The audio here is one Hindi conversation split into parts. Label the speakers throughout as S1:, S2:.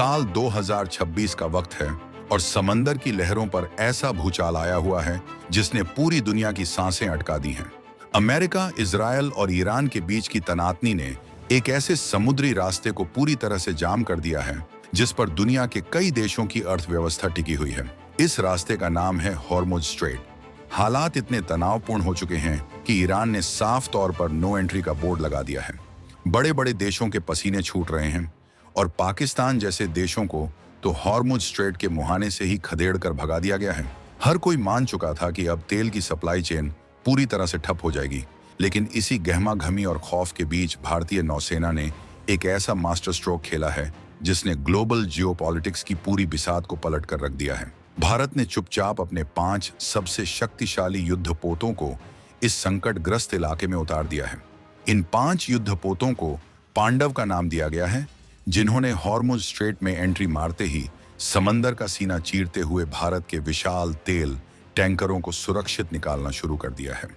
S1: साल 2026 का वक्त है और समंदर की लहरों पर ऐसा भूचाल आया हुआ है जिसने पूरी दुनिया की सांसें अटका दी हैं। अमेरिका, इजरायल और ईरान के बीच की तनातनी ने एक ऐसे समुद्री रास्ते को पूरी तरह से जाम कर दिया है जिस पर दुनिया के कई देशों की अर्थव्यवस्था टिकी हुई है। इस रास्ते का नाम है हॉर्मुज़ स्ट्रेट। हालात इतने तनावपूर्ण हो चुके हैं कि ईरान ने साफ तौर पर नो एंट्री का बोर्ड लगा दिया है। बड़े बड़े देशों के पसीने छूट रहे हैं और पाकिस्तान जैसे देशों को तो हॉर्मुज़ स्ट्रेट के मुहाने से ही खदेड़ कर भगा दिया गया है। हर कोई मान चुका था कि अब तेल की सप्लाई चेन पूरी तरह से ठप हो जाएगी, लेकिन इसी गहमा-गहमी और खौफ के बीच भारतीय नौसेना ने एक ऐसा मास्टर स्ट्रोक खेला है जिसने ग्लोबल जियोपॉलिटिक्स की पूरी बिसात को पलट कर रख दिया है। भारत ने चुपचाप अपने 5 सबसे शक्तिशाली युद्धपोतों को इस संकटग्रस्त इलाके में उतार दिया है। इन 5 युद्धपोतों को पांडव का नाम दिया गया है, जिन्होंने हॉर्मुज़ स्ट्रेट में एंट्री मारते ही समंदर का सीना चीरते हुए भारत के विशाल तेल टैंकरों को सुरक्षित निकालना शुरू कर दिया है।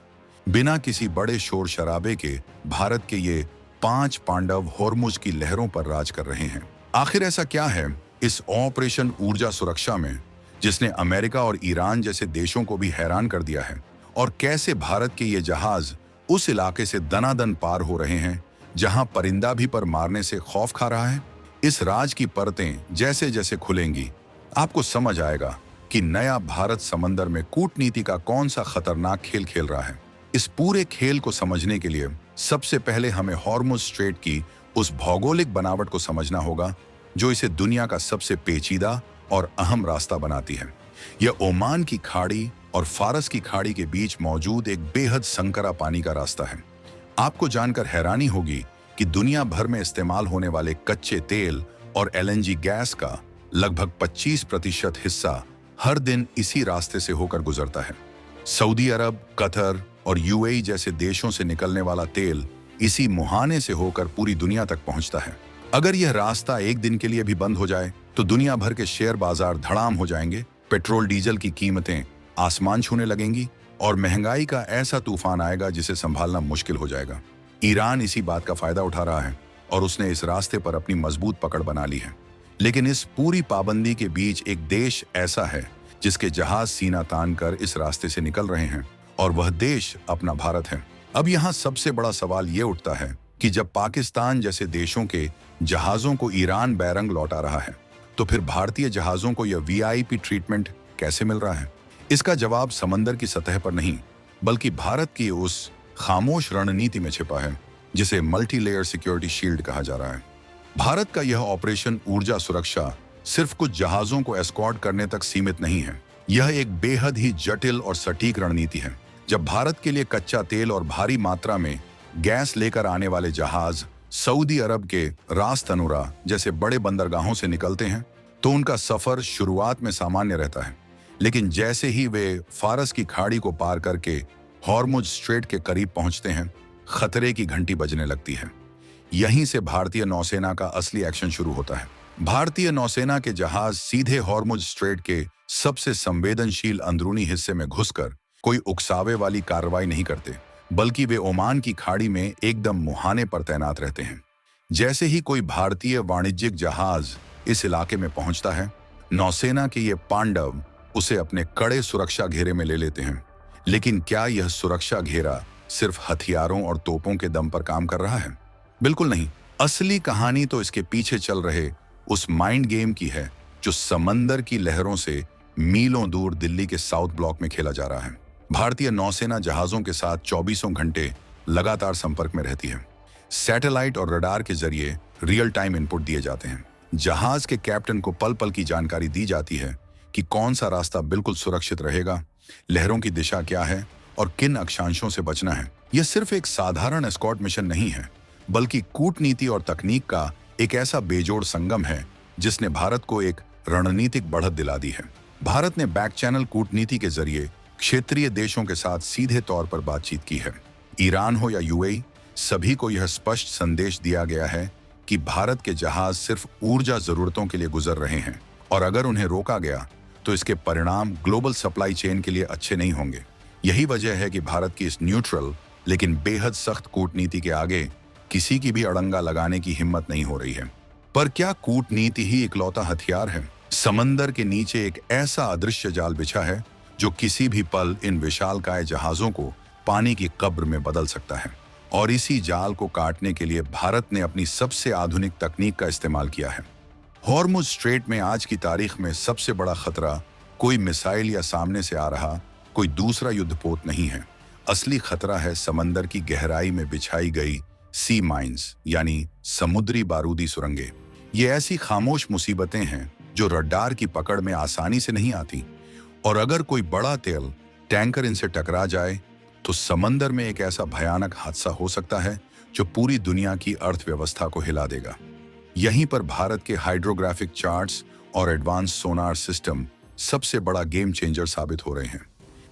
S1: बिना किसी बड़े शोर शराबे के भारत के ये 5 पांडव हॉर्मुज़ की लहरों पर राज कर रहे हैं। आखिर ऐसा क्या है इस ऑपरेशन ऊर्जा सुरक्षा में जिसने अमेरिका और ईरान जैसे देशों को भी हैरान कर दिया है, और कैसे भारत के ये जहाज उस इलाके से दनादन पार हो रहे हैं जहां परिंदा भी पर मारने से खौफ खा रहा है। इस राज की परतें जैसे जैसे खुलेंगी आपको समझ आएगा कि नया भारत समंदर में कूटनीति का कौन सा खतरनाक खेल खेल रहा है। इस पूरे खेल को समझने के लिए सबसे पहले हमें हॉर्मुज़ स्ट्रेट की उस भौगोलिक बनावट को समझना होगा जो इसे दुनिया का सबसे पेचीदा और अहम रास्ता बनाती है। यह ओमान की खाड़ी और फारस की खाड़ी के बीच मौजूद एक बेहद संकरा पानी का रास्ता है। आपको जानकर हैरानी होगी कि दुनिया भर में इस्तेमाल होने वाले कच्चे तेल और एलएनजी गैस का लगभग 25% हिस्सा हर दिन इसी रास्ते से होकर गुजरता है। सऊदी अरब, कतर और यूएई जैसे देशों से निकलने वाला तेल इसी मुहाने से होकर पूरी दुनिया तक पहुंचता है। अगर यह रास्ता एक दिन के लिए भी बंद हो जाए तो दुनिया भर के शेयर बाजार धड़ाम हो जाएंगे, पेट्रोल डीजल की कीमतें आसमान छूने लगेंगी और महंगाई का ऐसा तूफान आएगा जिसे संभालना मुश्किल हो जाएगा। ईरान इसी बात का फायदा उठा रहा है और उसने इस रास्ते पर अपनी मजबूत पकड़ बना ली है। लेकिन इस पूरी पाबंदी के बीच एक देश ऐसा है जिसके जहाज सीना तान कर इस रास्ते से निकल रहे हैं, और वह देश अपना भारत है। अब यहाँ सबसे बड़ा सवाल ये उठता है कि जब पाकिस्तान जैसे देशों के जहाजों को ईरान बैरंग लौटा रहा है, तो फिर भारतीय जहाजों को यह वीआईपी ट्रीटमेंट कैसे मिल रहा है? इसका जवाब समंदर की सतह पर नहीं, बल्कि भारत की उस खामोश रणनीति में छिपा है जिसे मल्टी लेयर सिक्योरिटी शील्ड कहा जा रहा है। भारत का यह ऑपरेशन ऊर्जा सुरक्षा सिर्फ कुछ जहाजों को एस्कॉर्ट करने तक सीमित नहीं है। यह एक बेहद ही जटिल और सटीक रणनीति है। जब भारत के लिए कच्चा तेल और भारी मात्रा में गैस लेकर आने वाले जहाज सऊदी अरब के रास तनुरा जैसे बड़े बंदरगाहों से निकलते हैं, तो उनका सफर शुरुआत में सामान्य रहता है, लेकिन जैसे ही वे फारस की खाड़ी को पार करके हॉर्मुज़ स्ट्रेट के करीब पहुंचते हैं, खतरे की घंटी बजने लगती है। यहीं से भारतीय नौसेना का असली एक्शन शुरू होता है। भारतीय नौसेना के जहाज सीधे हॉर्मुज़ स्ट्रेट के सबसे संवेदनशील अंदरूनी हिस्से में घुसकर कोई उकसावे वाली कार्रवाई नहीं करते, बल्कि वे ओमान की खाड़ी में एकदम मुहाने पर तैनात रहते हैं। जैसे ही कोई भारतीय वाणिज्यिक जहाज इस इलाके में पहुंचता है, नौसेना के ये पांडव उसे अपने कड़े सुरक्षा घेरे में ले लेते हैं। लेकिन क्या यह सुरक्षा घेरा सिर्फ हथियारों और तोपों के दम पर काम कर रहा है? बिल्कुल नहीं। असली कहानी तो इसके पीछे चल रहे उस माइंड गेम की है जो समंदर की लहरों से मीलों दूर दिल्ली के साउथ ब्लॉक में खेला जा रहा है। भारतीय नौसेना जहाजों के साथ 24 घंटे लगातार संपर्क में रहती है। सैटेलाइट और रडार के जरिए रियल टाइम इनपुट दिए जाते हैं। जहाज के कैप्टन को पल पल की जानकारी दी जाती है कि कौन सा रास्ता बिल्कुल सुरक्षित रहेगा, लहरों की दिशा क्या है और किन अक्षांशों से बचना है। यह सिर्फ एक साधारण एस्कॉर्ट मिशन नहीं है, बल्कि कूटनीति और तकनीक का एक ऐसा बेजोड़ संगम है जिसने भारत को एक रणनीतिक बढ़त दिला दी है। भारत ने बैक चैनल कूटनीति के जरिए क्षेत्रीय देशों के साथ सीधे तौर पर बातचीत की है। ईरान हो या यूएई, सभी को यह स्पष्ट संदेश दिया गया है कि भारत के जहाज सिर्फ ऊर्जा जरूरतों के लिए गुजर रहे हैं, और अगर उन्हें रोका गया तो इसके परिणाम ग्लोबल सप्लाई चेन के लिए अच्छे नहीं होंगे। यही वजह है कि भारत की इस न्यूट्रल लेकिन बेहद सख्त कूटनीति के आगे किसी की भी अड़ंगा लगाने की हिम्मत नहीं हो रही है। पर क्या कूटनीति ही इकलौता हथियार है? समंदर के नीचे एक ऐसा अदृश्य जाल बिछा है जो किसी भी पल इन विशालकाय जहाजों को पानी की कब्र में बदल सकता है। और इसी जाल को काटने के लिए भारत ने अपनी सबसे आधुनिक तकनीक का इस्तेमाल किया है। हॉर्मुज स्ट्रेट में आज की तारीख में सबसे बड़ा खतरा कोई मिसाइल या सामने से आ रहा कोई दूसरा युद्धपोत नहीं है। असली खतरा है समंदर की गहराई में बिछाई गई सी माइंस, यानी समुद्री बारूदी सुरंगें। ये ऐसी खामोश मुसीबतें हैं जो रडार की पकड़ में आसानी से नहीं आती, और अगर कोई बड़ा तेल टैंकर इनसे टकरा जाए तो समंदर में एक ऐसा भयानक हादसा हो सकता है जो पूरी दुनिया की अर्थव्यवस्था को हिला देगा। यहीं पर भारत के हाइड्रोग्राफिक चार्ट्स और एडवांस सोनार सिस्टम सबसे बड़ा गेम चेंजर साबित हो रहे हैं।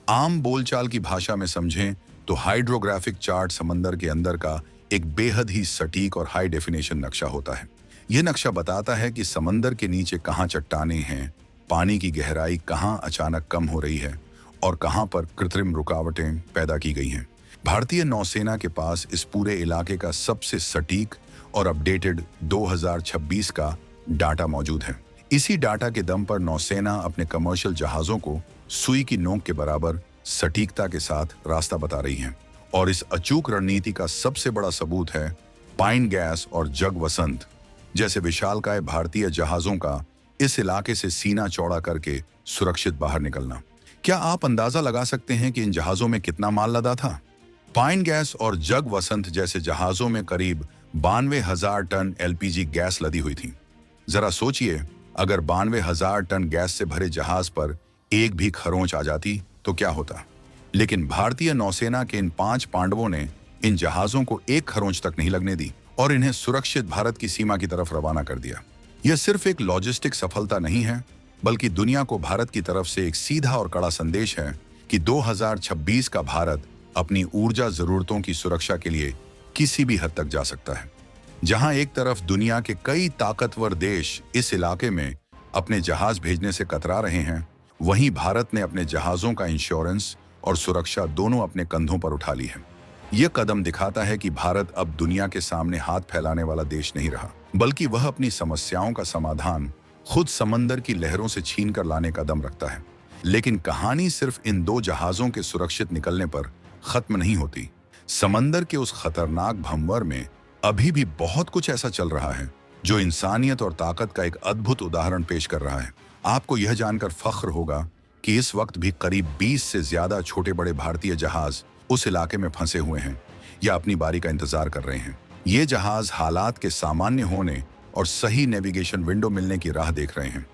S1: आम बोलचाल की भाषा में समझें तो हाइड्रोग्राफिक चार्ट समंदर के अंदर का एक बेहद ही सटीक और हाई डेफिनेशन नक्शा होता है। यह नक्शा बताता है कि समंदर के नीचे कहाँ चट्टानें हैं, पानी की गहराई कहाँ अचानक कम हो रही है और कहाँ पर कृत्रिम रुकावटें पैदा की गई हैं। भारतीय नौसेना के पास इस पूरे इलाके का सबसे सटीक और अपडेटेड 2026 का डाटा मौजूद है। इसी डाटा के दम पर नौसेना अपने कमर्शियल जहाजों को सुई की नोक के बराबर सटीकता के साथ रास्ता बता रही है। और इस अचूक रणनीति का सबसे बड़ा सबूत है पाइन गैस और जग वसंत जैसे विशालकाय भारतीय जहाजों का इस इलाके से सीना चौड़ा करके सुरक्षित बाहर निकलना। क्या आप अंदाजा लगा सकते हैं कि इन जहाजों में कितना माल लदा था? पाइन गैस और जग वसंत जैसे जहाजों में करीब 92,000 टन एलपीजी गैस लदी हुई थी। जरा सोचिए, अगर 92,000 टन गैस से भरे जहाज पर एक भी खरोंच आ जाती तो क्या होता? लेकिन भारतीय नौसेना के इन 5 पांडवों ने इन जहाजों को एक खरोंच तक नहीं लगने दी और इन्हें सुरक्षित भारत की सीमा की तरफ रवाना कर दिया। यह सिर्फ एक लॉजिस्टिक सफलता नहीं है, बल्कि दुनिया को भारत की तरफ से एक सीधा और कड़ा संदेश है कि 2026 का भारत अपनी ऊर्जा जरूरतों की सुरक्षा के लिए किसी भी हद तक जा सकता है। जहां एक तरफ दुनिया के कई ताकतवर देश इस इलाके में अपने जहाज भेजने से कतरा रहे हैं, वहीं भारत ने अपने जहाजों का इंश्योरेंस और सुरक्षा दोनों अपने कंधों पर उठा ली है। यह कदम दिखाता है कि भारत अब दुनिया के सामने हाथ फैलाने वाला देश नहीं रहा, बल्कि वह अपनी समस्याओं का समाधान खुद समंदर की लहरों से छीन कर लाने का दम रखता है। लेकिन कहानी सिर्फ इन 2 जहाजों के सुरक्षित निकलने पर खत्म नहीं होती। समंदर के उस खतरनाक भंवर में अभी भी बहुत कुछ ऐसा चल रहा है जो इंसानियत और ताकत का एक अद्भुत उदाहरण पेश कर रहा है। आपको यह जानकर फख्र होगा कि इस वक्त भी करीब 20 से ज्यादा छोटे बड़े भारतीय जहाज उस इलाके में फंसे हुए हैं या अपनी बारी का इंतजार कर रहे हैं। ये जहाज हालात के सामान्य होने और सही नेविगेशन विंडो मिलने की राह देख रहे हैं।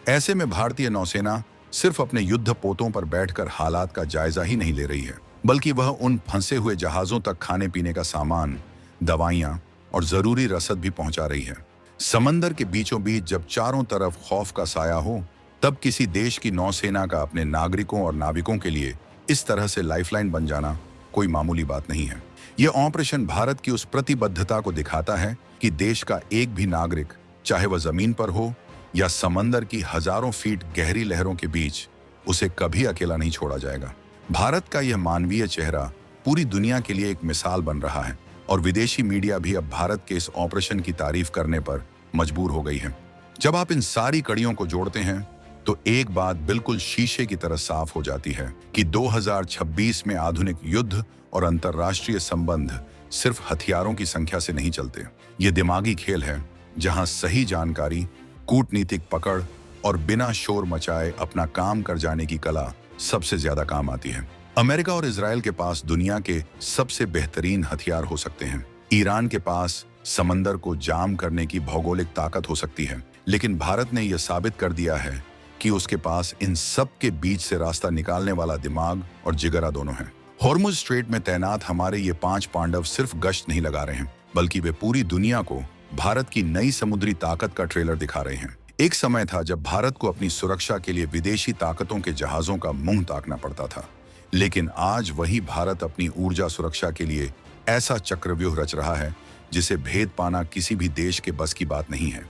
S1: ऐसे में भारतीय नौसेना सिर्फ अपने युद्ध पोतों पर बैठकर हालात का जायजा ही नहीं ले रही है, बल्कि वह उन फंसे हुए जहाजों तक खाने पीने का सामान, दवाइयां और जरूरी रसद भी पहुंचा रही है। समंदर के बीचों बीच जब चारों तरफ खौफ का साया हो, तब किसी देश की नौसेना का अपने नागरिकों और नाविकों के लिए इस तरह से लाइफलाइन बन जाना कोई मामूली बात नहीं है। यह ऑपरेशन भारत की उस प्रतिबद्धता को दिखाता है कि देश का एक भी नागरिक, चाहे वह जमीन पर हो या समंदर की हजारों फीट गहरी लहरों के बीच, उसे कभी अकेला नहीं छोड़ा जाएगा। भारत का यह मानवीय चेहरा पूरी दुनिया के लिए एक मिसाल बन रहा है और विदेशी मीडिया भी अब भारत के इस ऑपरेशन की तारीफ करने पर मजबूर हो गई है। जब आप इन सारी कड़ियों को जोड़ते हैं तो एक बात बिल्कुल शीशे की तरह साफ हो जाती है कि 2026 में आधुनिक युद्ध और अंतर्राष्ट्रीय संबंध सिर्फ हथियारों की संख्या से नहीं चलते। ये दिमागी खेल है जहां सही जानकारी, कूटनीतिक पकड़ और बिना शोर मचाए अपना काम कर जाने की कला सबसे ज्यादा काम आती है। अमेरिका और इजराइल के पास दुनिया के सबसे बेहतरीन हथियार हो सकते हैं। ईरान के पास समंदर को जाम करने की भौगोलिक ताकत हो सकती है, लेकिन भारत ने यह साबित कर दिया है कि उसके पास इन सब के बीच से रास्ता निकालने वाला दिमाग और जिगरा दोनों है। हॉर्मुज स्ट्रेट में तैनात हमारे ये 5 पांडव सिर्फ गश्त नहीं लगा रहे हैं, बल्कि वे पूरी दुनिया को भारत की नई समुद्री ताकत का ट्रेलर दिखा रहे हैं। एक समय था जब भारत को अपनी सुरक्षा के लिए विदेशी ताकतों के जहाजों का मुंह ताकना पड़ता था, लेकिन आज वही भारत अपनी ऊर्जा सुरक्षा के लिए ऐसा चक्रव्यूह रच रहा है जिसे भेद पाना किसी भी देश के बस की बात नहीं है।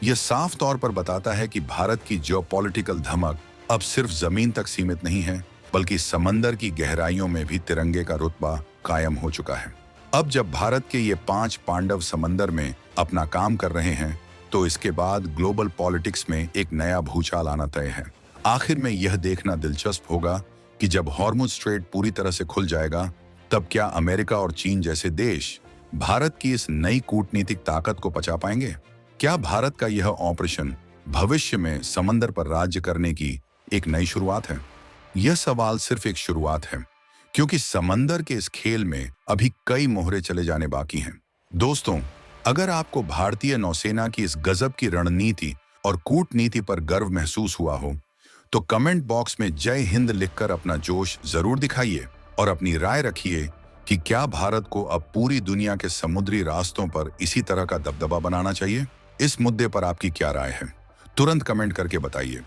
S1: यह साफ तौर पर बताता है कि भारत की जियोपॉलिटिकल धमक अब सिर्फ जमीन तक सीमित नहीं है, बल्कि समंदर की गहराइयों में भी तिरंगे का रुतबा कायम हो चुका है। अब जब भारत के ये 5 पांडव समंदर में अपना काम कर रहे हैं, तो इसके बाद ग्लोबल पॉलिटिक्स में एक नया भूचाल आना तय है। आखिर में यह देखना दिलचस्प होगा कि जब हॉर्मुज़ स्ट्रेट पूरी तरह से खुल जाएगा, तब क्या अमेरिका और चीन जैसे देश भारत की इस नई कूटनीतिक ताकत को पचा पाएंगे? क्या भारत का यह ऑपरेशन भविष्य में समंदर पर राज्य करने की एक नई शुरुआत है? यह सवाल सिर्फ एक शुरुआत है, क्योंकि समंदर के इस खेल में अभी कई मोहरे चले जाने बाकी हैं। दोस्तों, अगर आपको भारतीय नौसेना की इस गजब की रणनीति और कूटनीति पर गर्व महसूस हुआ हो, तो कमेंट बॉक्स में जय हिंद लिखकर अपना जोश जरूर दिखाइए और अपनी राय रखिए कि क्या भारत को अब पूरी दुनिया के समुद्री रास्तों पर इसी तरह का दबदबा बनाना चाहिए। इस मुद्दे पर आपकी क्या राय है? तुरंत कमेंट करके बताइए।